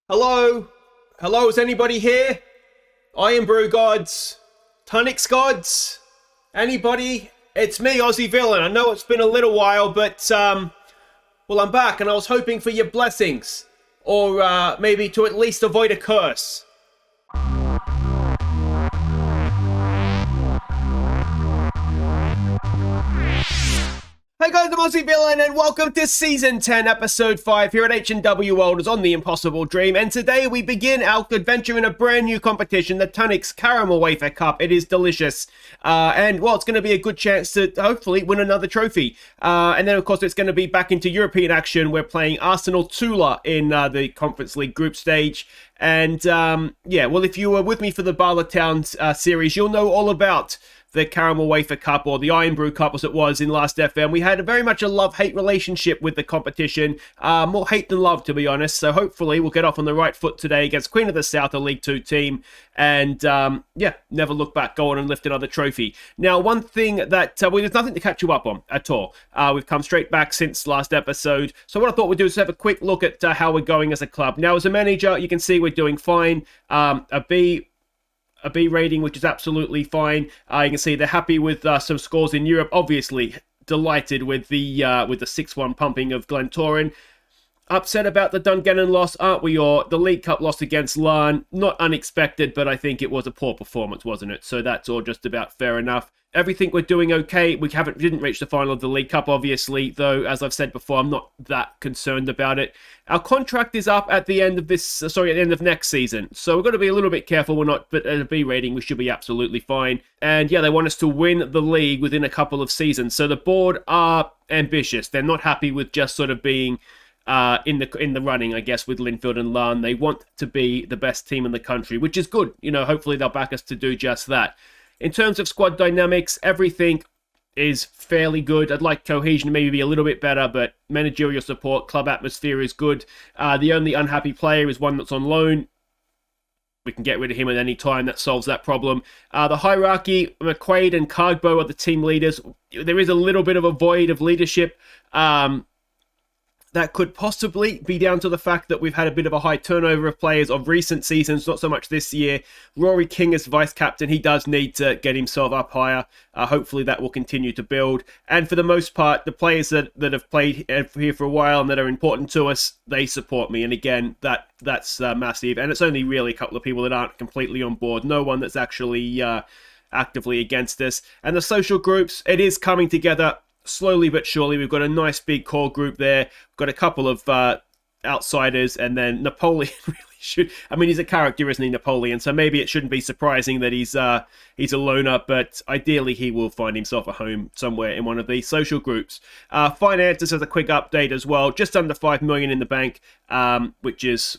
Hello? Hello, is anybody here? Iron Brew Gods? Tunnocks Gods? Anybody? It's me, Aussie Villain. I know it's been a little while, but, well, I'm back, and I was hoping for your blessings. Or, maybe to at least avoid a curse. Hey guys, I'm Aussie Villain and welcome to Season 10, Episode 5 here at H&W Welders on The Impossible Dream. And today we begin our adventure in a brand new competition, the Tunnocks Caramel Wafer Cup. It is delicious. And, well, it's going to be a good chance to hopefully win another trophy. And then, of course, it's going to be back into European action. We're playing Arsenal Tula in the Conference League group stage. And, yeah, well, if you were with me for the Barlatown series, you'll know all about the Caramel Wafer Cup, or the Iron Brew Cup as it was in last FM. We had very much a love-hate relationship with the competition. More hate than love, to be honest. So hopefully we'll get off on the right foot today against Queen of the South, a League 2 team. And, yeah, never look back, go on and lift another trophy. Now, one thing that, well, there's nothing to catch you up on at all. We've come straight back since last episode. So what I thought we'd do is have a quick look at how we're going as a club. Now, as a manager, you can see we're doing fine. A B rating, which is absolutely fine. You can see they're happy with some scores in Europe. Obviously, delighted with the 6-1 pumping of Glentoran. Upset about the Dungannon loss, aren't we? Or the League Cup loss against Larne. Not unexpected, but I think it was a poor performance, wasn't it? So that's all just about fair enough. Everything we're doing okay. We didn't reach the final of the League Cup, obviously, though, as I've said before, I'm not that concerned about it. Our contract is up at the end of at the end of next season, so we've got to be a little bit careful. But at a B rating, we should be absolutely fine. And yeah, they want us to win the league within a couple of seasons. So the board are ambitious. They're not happy with just sort of being in the running, I guess, with Linfield and Larne. They want to be the best team in the country, which is good. You know, hopefully they'll back us to do just that. In terms of squad dynamics, everything is fairly good. I'd like cohesion to maybe be a little bit better, but managerial support, club atmosphere is good. The only unhappy player is one that's on loan. We can get rid of him at any time. That solves that problem. The hierarchy, McQuaid and Cargbo are the team leaders. There is a little bit of a void of leadership. That could possibly be down to the fact that we've had a bit of a high turnover of players of recent seasons, not so much this year. Rory King as vice-captain, he does need to get himself up higher. Hopefully that will continue to build. And for the most part, the players that have played here for a while and that are important to us, they support me. And again, that's massive. And it's only really a couple of people that aren't completely on board. No one that's actually actively against us. And the social groups, it is coming together slowly but surely. We've got a nice big core group there. We've got a couple of outsiders, and then Napoleon really should. I mean, he's a character, isn't he, Napoleon? So maybe it shouldn't be surprising that he's a loner, but ideally he will find himself a home somewhere in one of these social groups. Finances as a quick update as well. Just under 5 million in the bank, which is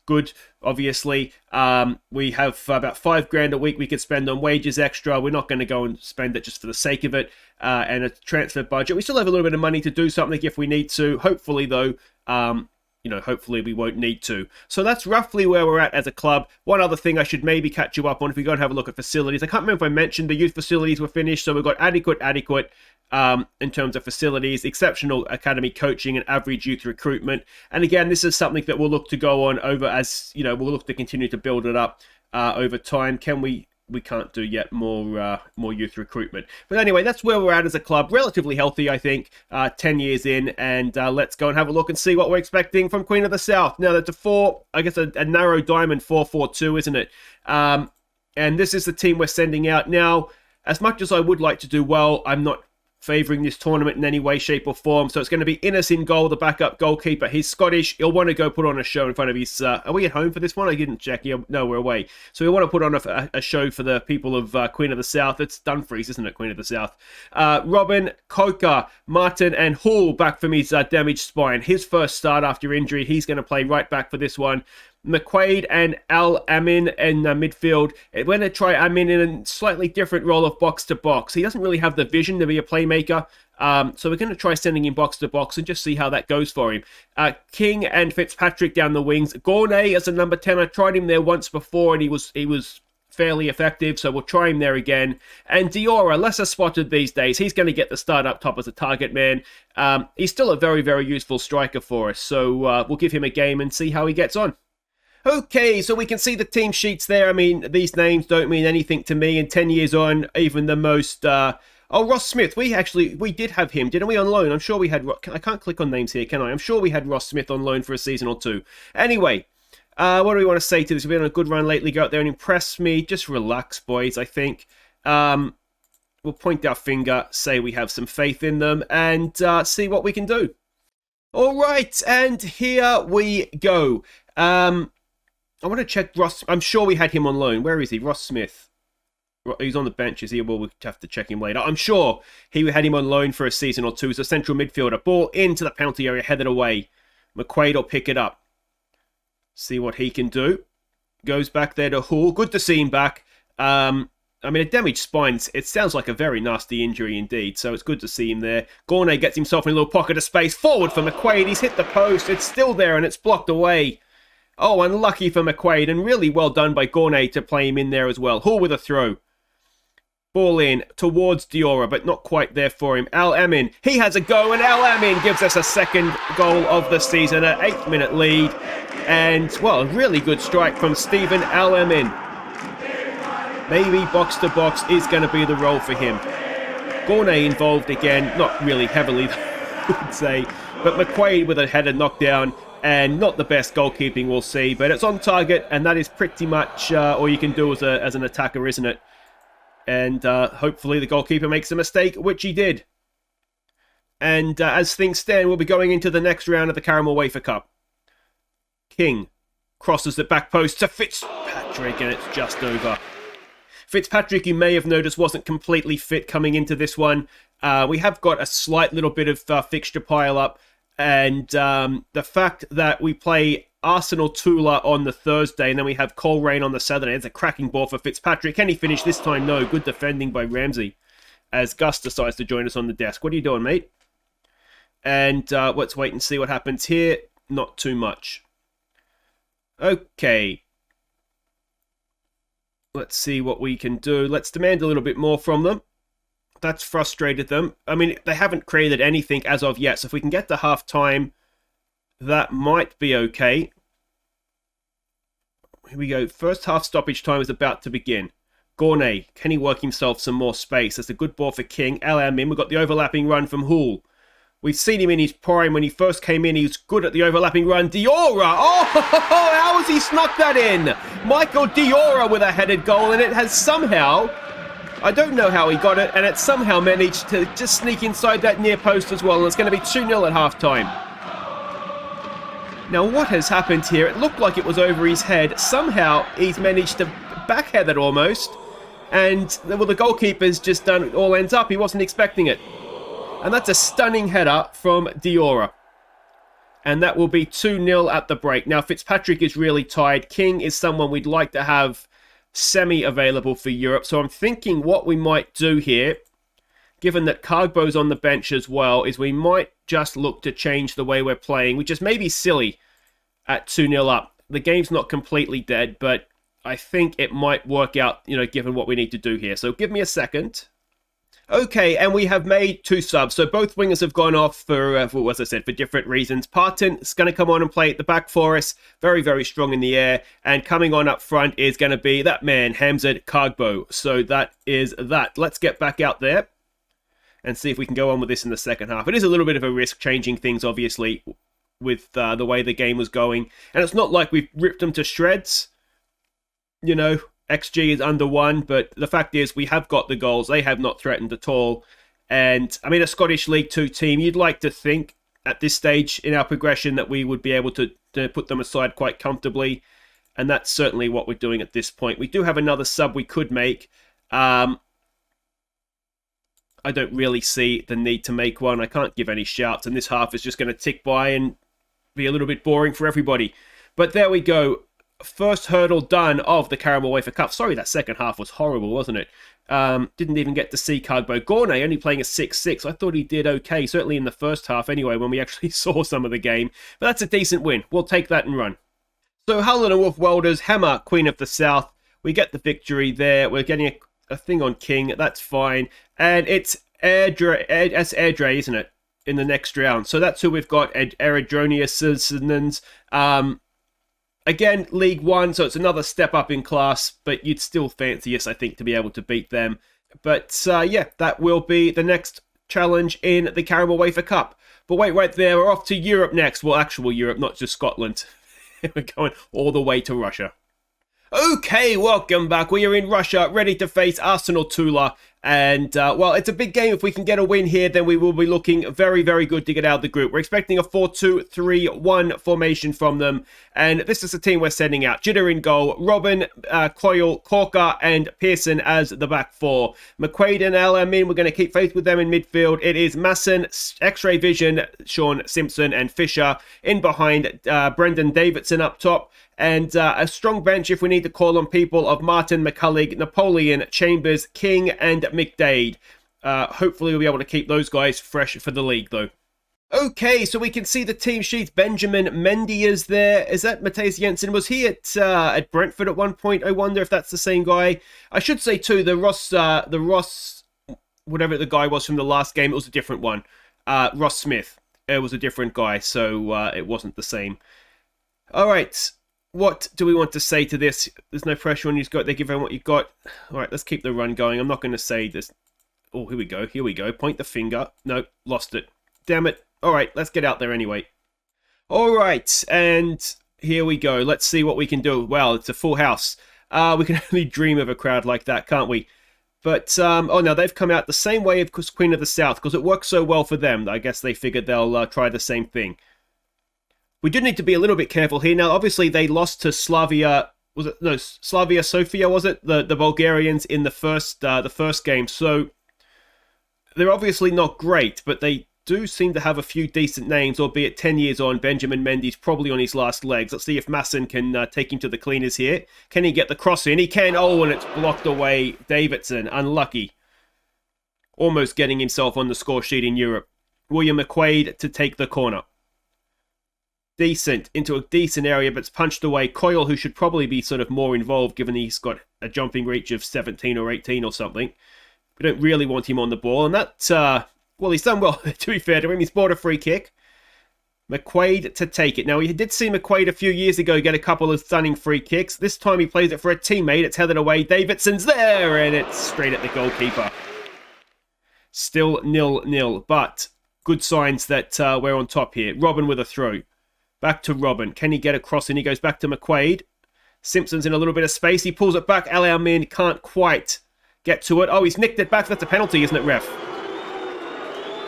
good. Obviously, we have about $5,000 a week we could spend on wages extra. We're not going to go and spend it just for the sake of it. And a transfer budget. We still have a little bit of money to do something if we need to. Hopefully, though, hopefully we won't need to. So that's roughly where we're at as a club. One other thing I should maybe catch you up on if we go and have a look at facilities. I can't remember if I mentioned the youth facilities were finished. So we've got adequate in terms of facilities, exceptional academy coaching, and average youth recruitment. And again, this is something that we'll look to go on over as, we'll look to continue to build it up over time. We can't do yet more youth recruitment. But anyway, that's where we're at as a club. Relatively healthy, I think, 10 years in. And let's go and have a look and see what we're expecting from Queen of the South. Now, that's a narrow diamond 4-4-2, isn't it? And this is the team we're sending out. Now, as much as I would like to do well, I'm not favouring this tournament in any way, shape or form. So it's going to be Innes in goal, the backup goalkeeper. He's Scottish. He'll want to go put on a show in front of his... are we at home for this one? I didn't check. Yeah, no, we're away. So he'll want to put on a show for the people of Queen of the South. It's Dumfries, isn't it, Queen of the South? Robin, Coker, Martin and Hull back from his damaged spine. His first start after injury. He's going to play right back for this one. McQuaid and Al Amin in midfield. We're going to try Amin in a slightly different role of box to box. He doesn't really have the vision to be a playmaker, so we're going to try sending him box to box and just see how that goes for him. King and Fitzpatrick down the wings. Gournay as a number 10. I tried him there once before and he was fairly effective, so we'll try him there again. And Diora, lesser spotted these days. He's going to get the start up top as a target man. He's still a very, very useful striker for us, so we'll give him a game and see how he gets on. Okay, so we can see the team sheets there. I mean, these names don't mean anything to me. And 10 years on, even the most... oh, Ross Smith. We did have him, didn't we, on loan? I'm sure we had... I can't click on names here, can I? I'm sure we had Ross Smith on loan for a season or two. Anyway, what do we want to say to this? We've been on a good run lately. Go out there and impress me. Just relax, boys, I think. We'll point our finger, say we have some faith in them, and see what we can do. All right, and here we go. I want to check Ross. I'm sure we had him on loan. Where is he? Ross Smith. He's on the bench, is he? Well, we'll have to check him later. I'm sure he had him on loan for a season or two. He's a central midfielder. Ball into the penalty area, headed away. McQuaid will pick it up. See what he can do. Goes back there to Hull. Good to see him back. I mean, a damaged spine, it sounds like a very nasty injury indeed, so it's good to see him there. Gournay gets himself in a little pocket of space. Forward for McQuaid. He's hit the post. It's still there, and it's blocked away. Oh, unlucky for McQuaid, and really well done by Gournay to play him in there as well. Hull with a throw. Ball in towards Diora, but not quite there for him. Al Amin, he has a go, and Al Amin gives us a second goal of the season, an 8-minute lead. And, well, a really good strike from Stephen Al Amin. Maybe box-to-box is going to be the role for him. Gournay involved again, not really heavily, I would say. But McQuaid with a header knockdown, and not the best goalkeeping, we'll see. But it's on target, and that is pretty much all you can do as an attacker, isn't it? And hopefully the goalkeeper makes a mistake, which he did. And as things stand, we'll be going into the next round of the Caramel Wafer Cup. King crosses the back post to Fitzpatrick, and it's just over. Fitzpatrick, you may have noticed, wasn't completely fit coming into this one. We have got a slight little bit of fixture pile up. And the fact that we play Arsenal Tula on the Thursday and then we have Coleraine on the Saturday, it's a cracking ball for Fitzpatrick. Can he finish this time? No. Good defending by Ramsey as Gus decides to join us on the desk. What are you doing, mate? And let's wait and see what happens here. Not too much. Okay. Let's see what we can do. Let's demand a little bit more from them. That's frustrated them. I mean, they haven't created anything as of yet, so if we can get to half-time, that might be okay. Here we go. First half stoppage time is about to begin. Gournay, can he work himself some more space? That's a good ball for King. Alamin, we've got the overlapping run from Hull. We've seen him in his prime. When he first came in, he was good at the overlapping run. Diora! Oh, how has he snuck that in? Michael Diora with a headed goal, and it has somehow... I don't know how he got it, and it somehow managed to just sneak inside that near post as well, and it's going to be 2-0 at half-time. Now, what has happened here? It looked like it was over his head. Somehow, he's managed to backhead it almost, and, well, the goalkeeper's just done it all ends up. He wasn't expecting it. And that's a stunning header from Diora. And that will be 2-0 at the break. Now, Fitzpatrick is really tired. King is someone we'd like to have semi-available for Europe. So I'm thinking what we might do here, given that Cargbo's on the bench as well, is we might just look to change the way we're playing, which is maybe silly at 2-0 up. The game's not completely dead, but I think it might work out, given what we need to do here. So give me a second. Okay, and we have made 2 subs. So both wingers have gone off for, as I said, for different reasons. Parton is going to come on and play at the back for us. Very, very strong in the air. And coming on up front is going to be that man, Hamzat Cargbo. So that is that. Let's get back out there and see if we can go on with this in the second half. It is a little bit of a risk changing things, obviously, with the way the game was going. And it's not like we've ripped them to shreds. XG is under 1, but the fact is we have got the goals. They have not threatened at all. And, I mean, a Scottish League 2 team, you'd like to think at this stage in our progression that we would be able to put them aside quite comfortably. And that's certainly what we're doing at this point. We do have another sub we could make. I don't really see the need to make one. I can't give any shouts, and this half is just going to tick by and be a little bit boring for everybody. But there we go. First hurdle done of the Caramel Wafer Cup. Sorry, that second half was horrible, wasn't it? Didn't even get to see Cargbo. Gournay only playing a 6-6. I thought he did okay, certainly in the first half anyway, when we actually saw some of the game. But that's a decent win. We'll take that and run. So H&W Welders, Hammer, Queen of the South. We get the victory there. We're getting a thing on King. That's fine. And it's Airdrie, isn't it? In the next round. So that's who we've got. Eridronius. Again, League One, so it's another step up in class, but you'd still fancy us, I think, to be able to beat them. But yeah, that will be the next challenge in the Caramel Wafer Cup. But wait right there, we're off to Europe next. Well, actual Europe, not just Scotland. We're going all the way to Russia. Okay, welcome back. We are in Russia, ready to face Arsenal Tula. And, well, it's a big game. If we can get a win here, then we will be looking very, very good to get out of the group. We're expecting a 4-2-3-1 formation from them. And this is the team we're sending out. Jitter in goal, Robin, Coyle, Corker, and Pearson as the back four. McQuaid and Alamin, we're going to keep faith with them in midfield. It is Masson, X-Ray Vision, Sean Simpson, and Fisher. In behind, Brendan Davidson up top. And a strong bench, if we need to call on people, of Martin, McCullough, Napoleon, Chambers, King, and McDade. Hopefully we'll be able to keep those guys fresh for the league, though. Okay, so we can see the team sheet. Benjamin Mendy is there. Is that Matthias Jensen? Was he at Brentford at one point? I wonder if that's the same guy. I should say, too, the Ross, whatever the guy was from the last game, it was a different one. Ross Smith. It was a different guy, so it wasn't the same. All right. What do we want to say to this? There's no pressure on you. They give everyone what you got. All right, let's keep the run going. I'm not going to say this. Oh, here we go. Here we go. Point the finger. No, lost it. Damn it. All right, let's get out there anyway. All right, and here we go. Let's see what we can do. Well, it's a full house. We can only dream of a crowd like that, can't we? But, oh, no, they've come out the same way of Queen of the South because it works so well for them. I guess they figured they'll try the same thing. We do need to be a little bit careful here. Now, obviously, they lost to Slavia. Was it? No, Slavia Sofia, was it? The Bulgarians in the first game. So they're obviously not great, but they do seem to have a few decent names, albeit 10 years on. Benjamin Mendy's probably on his last legs. Let's see if Masson can take him to the cleaners here. Can he get the cross in? He can. Oh, and it's blocked away. Davidson, unlucky. Almost getting himself on the score sheet in Europe. William McQuaid to take the corner. Decent, into a decent area, but it's punched away. Coyle, who should probably be sort of more involved, given he's got a jumping reach of 17 or 18 or something. We don't really want him on the ball, and that, well, he's done well, to be fair to him. He's bought a free kick. McQuaid to take it. Now, we did see McQuaid a few years ago get a couple of stunning free kicks. This time he plays it for a teammate. It's headed away. Davidson's there, and it's straight at the goalkeeper. Still 0-0, but good signs that we're on top here. Robin with a throw. Back to Robin. Can he get across? And he goes back to McQuaid. Simpson's in a little bit of space. He pulls it back. Alamin can't quite get to it. Oh, he's nicked it back. That's a penalty, isn't it, ref?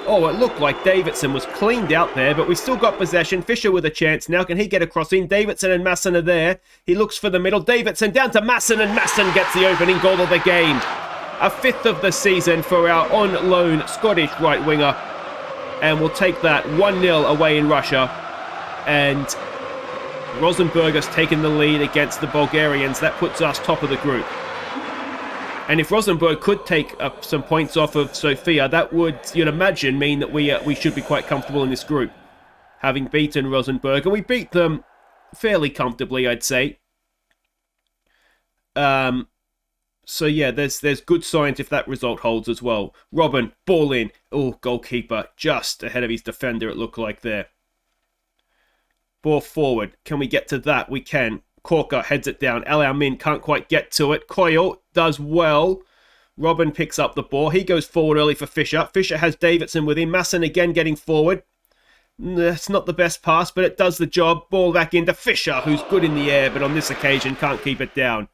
Oh, it looked like Davidson was cleaned out there, but we still got possession. Fisher with a chance. Now can he get across in? Davidson and Masson are there. He looks for the middle. Davidson down to Masson, and Masson gets the opening goal of the game. A fifth of the season for our on-loan Scottish right winger. And we'll take that 1-0 away in Russia. And Rosenberg has taken the lead against the Bulgarians. That puts us top of the group. And if Rosenberg could take up some points off of Sofia, that would, you'd imagine, mean that we should be quite comfortable in this group, having beaten Rosenberg. And we beat them fairly comfortably, I'd say. So yeah, there's good signs if that result holds as well. Robin, ball in. Oh, goalkeeper just ahead of his defender, it looked like there. Ball forward. Can we get to that? We can. Corker heads it down. Alamin can't quite get to it. Coyle does well. Robin picks up the ball. He goes forward early for Fisher. Fisher has Davidson with him. Masson again getting forward. That's not the best pass, but it does the job. Ball back into Fisher, who's good in the air, but on this occasion can't keep it down.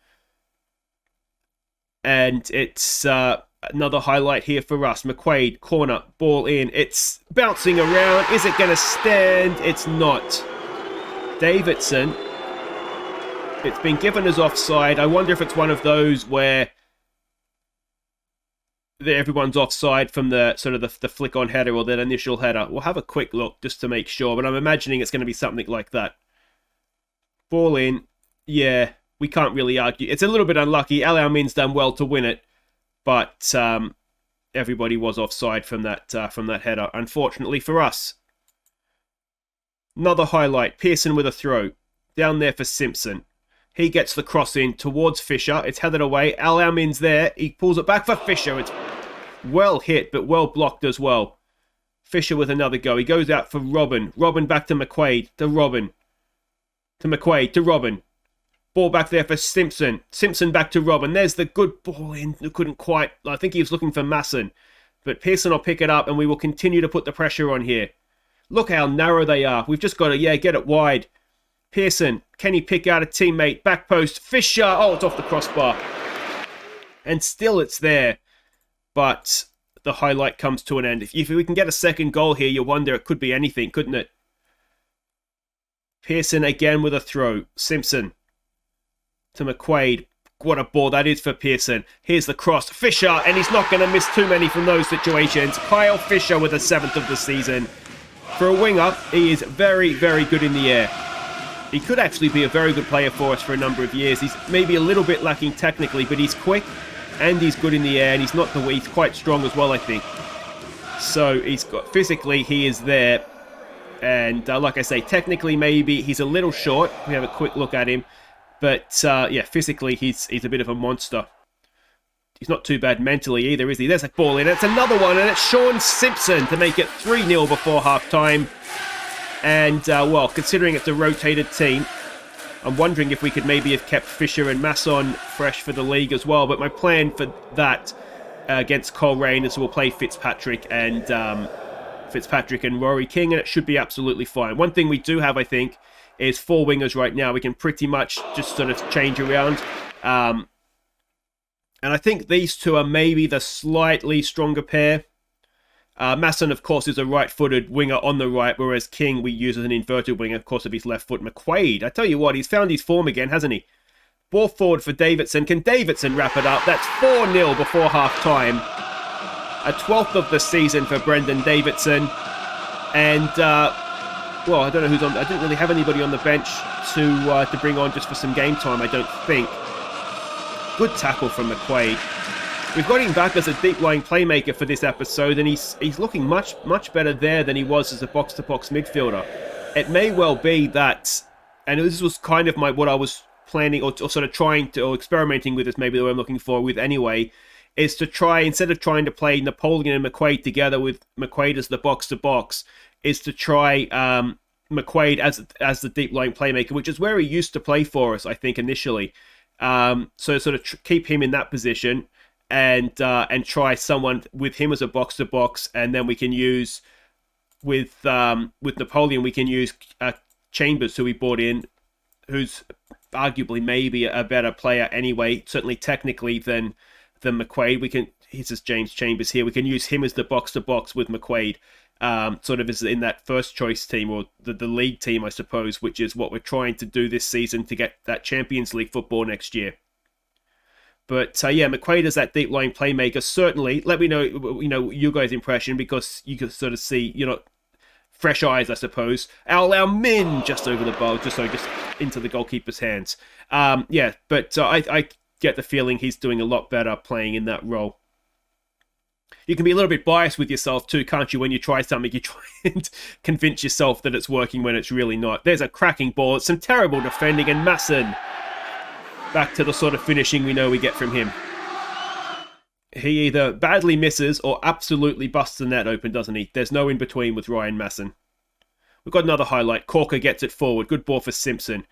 And it's another highlight here for us. McQuaid, corner, ball in. It's bouncing around. Is it going to stand? It's not. Davidson, it's been given as offside. I wonder if it's one of those where everyone's offside from the sort of the flick-on header or that initial header. We'll have a quick look just to make sure, but I'm imagining it's going to be something like that. Ball in. Yeah, we can't really argue. It's a little bit unlucky. Alamin's done well to win it, but everybody was offside from that header, unfortunately for us. Another highlight. Pearson with a throw. Down there for Simpson. He gets the cross in towards Fisher. It's headed away. Alamin's there. He pulls it back for Fisher. It's well hit, but well blocked as well. Fisher with another go. He goes out for Robin. Robin back to McQuaid. To Robin. To McQuaid, to Robin. Ball back there for Simpson. Simpson back to Robin. There's the good ball in. Couldn't quite. I think he was looking for Masson. But Pearson will pick it up and we will continue to put the pressure on here. Look how narrow they are. We've just got to, get it wide. Pearson, can he pick out a teammate? Back post. Fisher. Oh, it's off the crossbar. And still it's there. But the highlight comes to an end. If we can get a second goal here, you wonder it could be anything, couldn't it? Pearson again with a throw. Simpson to McQuaid. What a ball that is for Pearson. Here's the cross. Fisher, and he's not going to miss too many from those situations. Kyle Fisher with a 7th of the season. For a winger, he is very, very good in the air. He could actually be a very good player for us for a number of years. He's maybe a little bit lacking technically, but he's quick and he's good in the air, and he's not the way. He's quite strong as well, I think. So physically, he is there. And like I say, technically maybe he's a little short. We have a quick look at him. But physically he's a bit of a monster. He's not too bad mentally either, is he? There's a ball in. It's another one, and it's Sean Simpson to make it 3-0 before half-time. And, considering it's a rotated team, I'm wondering if we could maybe have kept Fisher and Masson fresh for the league as well. But my plan for that against Coleraine is we'll play Fitzpatrick and Rory King, and it should be absolutely fine. One thing we do have, I think, is 4 wingers right now. We can pretty much just sort of change around. And I think these two are maybe the slightly stronger pair. Masson, of course, is a right-footed winger on the right, whereas King we use as an inverted winger, of course, of his left foot. McQuaid, I tell you what, he's found his form again, hasn't he? Ball forward for Davidson. Can Davidson wrap it up? That's 4-0 before half-time. A 12th of the season for Brendan Davidson. And, I don't know who's on. I didn't really have anybody on the bench to bring on just for some game time, I don't think. Good tackle from McQuaid. We've got him back as a deep-lying playmaker for this episode, and he's looking much, much better there than he was as a box-to-box midfielder. It may well be that, and this was kind of what I was planning, or sort of trying to, or experimenting with, is maybe what I'm looking for with anyway, is to try, instead of trying to play Napoleon and McQuaid together with McQuaid as the box-to-box, is to try McQuaid as the deep-lying playmaker, which is where he used to play for us, I think, initially. So sort of keep him in that position, and try someone with him as a box-to-box, and then we can use with Napoleon, we can use Chambers, who we brought in, who's arguably maybe a better player anyway, certainly technically than McQuaid. He's just James Chambers here. We can use him as the box-to-box with McQuaid, sort of as in that first choice team, or the league team, I suppose, which is what we're trying to do this season to get that Champions League football next year. But McQuaid is that deep-lying playmaker. Certainly, let me know, you guys' impression, because you can sort of see, fresh eyes, I suppose. Al Min just over the bar, just into the goalkeeper's hands. But I get the feeling he's doing a lot better playing in that role. You can be a little bit biased with yourself too, can't you? When you try something, you try and convince yourself that it's working when it's really not. There's a cracking ball. It's some terrible defending, and Masson back to the sort of finishing we know we get from him. He either badly misses or absolutely busts the net open, doesn't he? There's no in between with Ryan Masson. We've got another highlight. Corker gets it forward. Good ball for Simpson.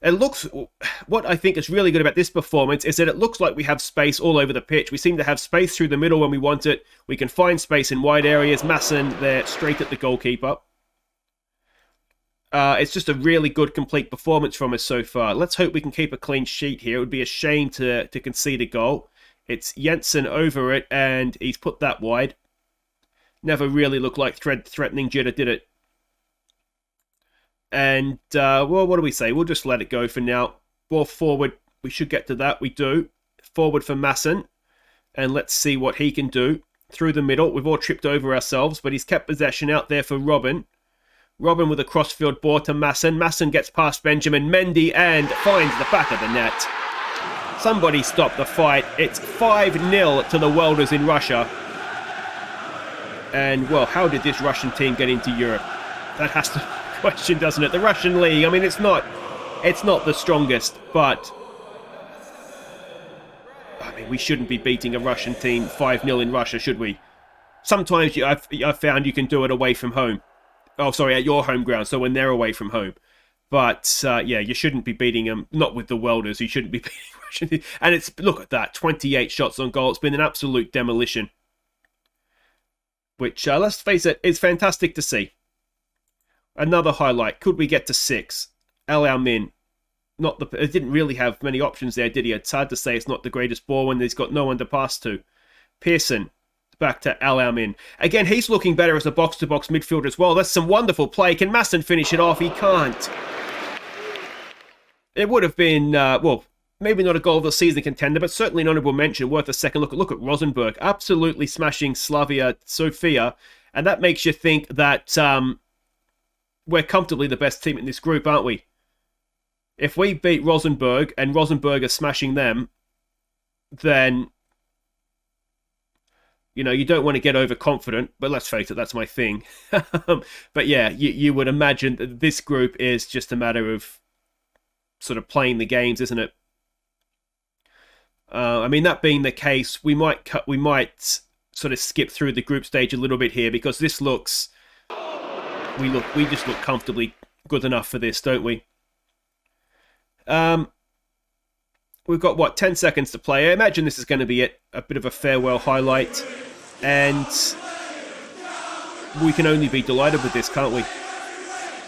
What I think is really good about this performance is that it looks like we have space all over the pitch. We seem to have space through the middle when we want it. We can find space in wide areas. Masson there, straight at the goalkeeper. It's just a really good, complete performance from us so far. Let's hope we can keep a clean sheet here. It would be a shame to concede a goal. It's Jensen over it, and he's put that wide. Never really looked like threatening jitter, did it? And, what do we say? We'll just let it go for now. Ball forward. We should get to that. We do. Forward for Masson. And let's see what he can do. Through the middle. We've all tripped over ourselves, but he's kept possession out there for Robin. Robin with a crossfield ball to Masson. Masson gets past Benjamin Mendy and finds the back of the net. Somebody stop the fight. It's 5-0 to the Welders in Russia. And, how did this Russian team get into Europe? That has to be the question, doesn't it? The Russian league, I mean, it's not the strongest, but we shouldn't be beating a Russian team 5-0 in Russia, should we? Sometimes I've found you can do it away from home. Oh, sorry, at your home ground, so when they're away from home. But yeah, you shouldn't be beating them. Not with the Welders. You shouldn't be beating Russia. And it's, look at that, 28 shots on goal. It's been an absolute demolition. Which, let's face it, is fantastic to see. Another highlight. Could we get to 6? El Almin. It didn't really have many options there, did he? It's hard to say it's not the greatest ball when he's got no one to pass to. Pearson. Back to Al Almin. Again, he's looking better as a box-to-box midfielder as well. That's some wonderful play. Can Masson finish it off? He can't. It would have been, well, maybe not a goal of the season contender, but certainly an honourable mention, worth a second look. Look at Rosenberg, absolutely smashing Slavia Sofia, and that makes you think that we're comfortably the best team in this group, aren't we? If we beat Rosenberg, and Rosenberg are smashing them, then, you know, you don't want to get overconfident, but let's face it, that's my thing. But yeah, you would imagine that this group is just a matter of sort of playing the games, isn't it? I mean, that being the case, we might sort of skip through the group stage a little bit here, because this looks, we just look comfortably good enough for this, don't we? We've got, what, 10 seconds to play. I imagine this is going to be it, a bit of a farewell highlight, and we can only be delighted with this, can't we?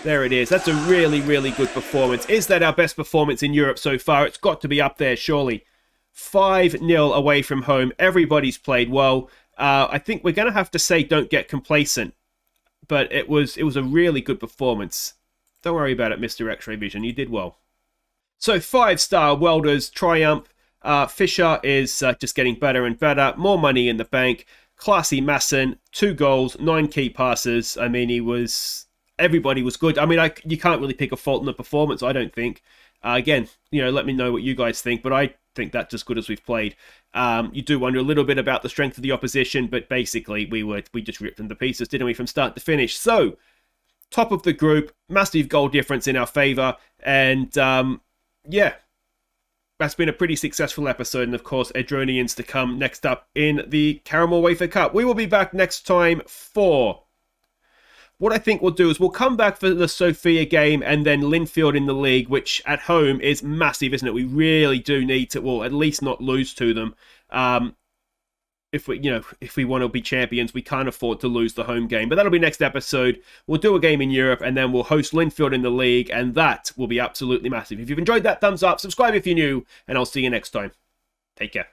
There it is. That's a really, really good performance. Is that our best performance in Europe so far? It's got to be up there, surely. 5-0 away from home. Everybody's played well. I think we're going to have to say don't get complacent, but it was a really good performance. Don't worry about it, Mr. X-Ray Vision. You did well. So 5-star Welders triumph. Fischer is just getting better and better. More money in the bank. Classy Masson, 2 goals, 9 key passes. I mean, everybody was good. I mean, you can't really pick a fault in the performance, I don't think. Again, you know, let me know what you guys think, but I think that's as good as we've played. You do wonder a little bit about the strength of the opposition, but basically we just ripped them to pieces, didn't we, from start to finish? So, top of the group, massive goal difference in our favour, and yeah, that's been a pretty successful episode, and of course, Edronians to come next up in the Caramel Wafer Cup. We will be back next time for... What I think we'll do is we'll come back for the Sofia game and then Linfield in the league, which at home is massive, isn't it? We really do need to, well, at least not lose to them. If we want to be champions, we can't afford to lose the home game. But that'll be next episode. We'll do a game in Europe, and then we'll host Linfield in the league, and that will be absolutely massive. If you've enjoyed that, thumbs up, subscribe if you're new, and I'll see you next time. Take care.